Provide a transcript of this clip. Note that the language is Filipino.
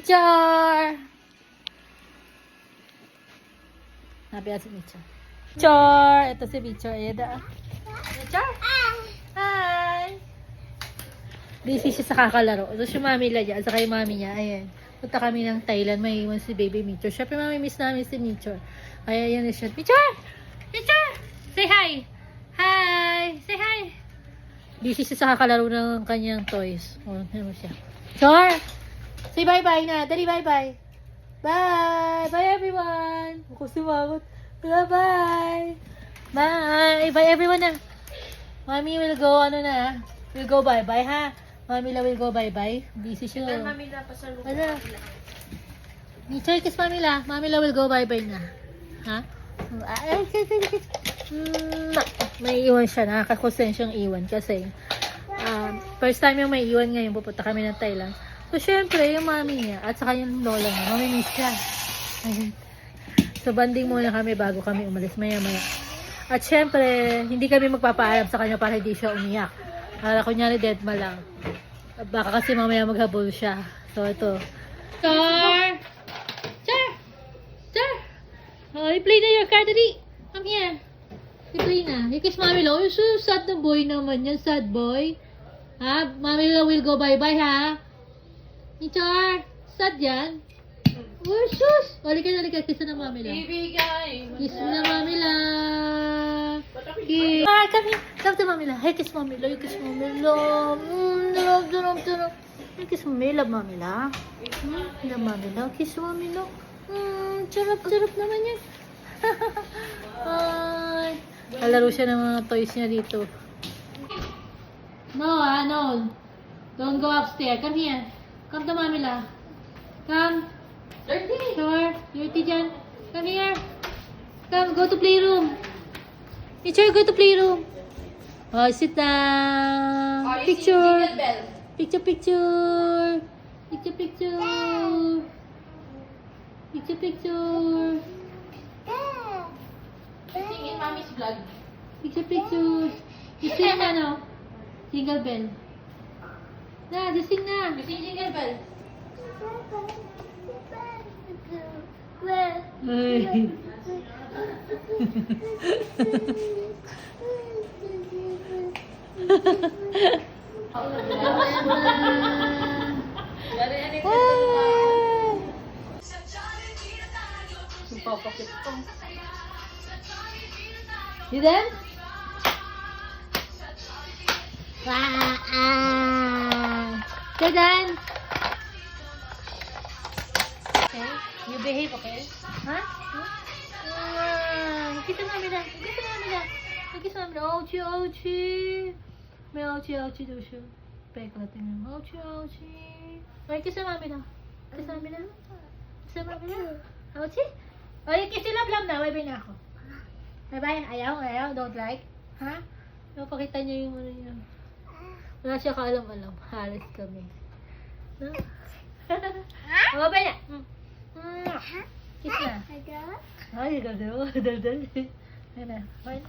Char! Nabi si Michar. Char! Ito si Michar. Ayan. Michar! Hi! Busy siya sa kakalaro. Ito si mami la dyan. Saka yung mami niya. Ayan. Punta kami ng Thailand. May iwan si baby Michar. Siyempre mami miss namin si Michar. Ayan na siya. Michar! Michar! Say hi! Hi! Say hi! Busy siya sa kakalaro ng kanyang toys. O, ano siya. Char! Say bye-bye na. Dali, bye-bye. Bye! Bye, everyone! Ako sumagot. Bye-bye! Bye! Bye, everyone na. Mommy will go, will go bye-bye, ha? Mommy la will go bye-bye. Busy siya. Mami na, pasalubong. Ano? Michar, kiss Mommy la. Mommy la will go bye-bye na. Ha? May iwan siya. Nakakakonsent siyang iwan kasi first time yung may iwan ngayon, pupunta kami ng Thailand. So, syempre, yung mami niya at saka yung lola niya, mamimiss siya. So, banding muna kami bago kami umalis maya-maya. At syempre, hindi kami magpapaalam sa kanya para hindi siya umiyak. Para kunyari dead ma lang. Baka kasi mamaya maghabol siya. So, ito. Char! Char! Char! Oh, you play na your card, Daddy. Come here. You play na. You kiss Mami Lo. You're so sad na boy naman yan. Sad boy. Ha? Mami Lo will go bye-bye, ha? Michar! Sad yan. Oh, sus! Halika. Kiss na Mami Lo. Ibigay. Kiss mo na Mami Lo. Kiss. Ah, come here. Come to Mami Lo. Hey, kiss Mami Lo. You kiss Mami Lo. Love. You kiss Mami Lo. Love Mami Lo. Love Mami Lo. Kiss Mami Lo. Charap naman yan. Ay. Kalaro siya ng mga toys niya dito. No. Don't go upstairs. Come here. Come to Mami La. Come. Dirty. Sure. Dirty dyan. Come here. Come. Go to playroom. Teacher, go to playroom. Oh, sit down. Picture. Picture. Sing in Mommy's vlog. Picture. You sing na, no? Jingle bell. Na, just sing na. You sing Jingle Bell. Ay. Papakit ko. You done? You're done? Okay. You behave, okay? Huh? Kita Mami na. Ouchie. May ouchie daw siya. Peka natin yung ouchie. Okay, kiss na Mami na. Ouchie? Okay, kiss na Blam na. Bye-bye na ako. Bye-bye. Ayaw. Don't like. Ha? Napakita niya yung ano niya. Wala siya kaalam-alam. Halos kami. No? Bye-bye na. Kiss na. Ay, ganda. Dal. Ayun na. Bye.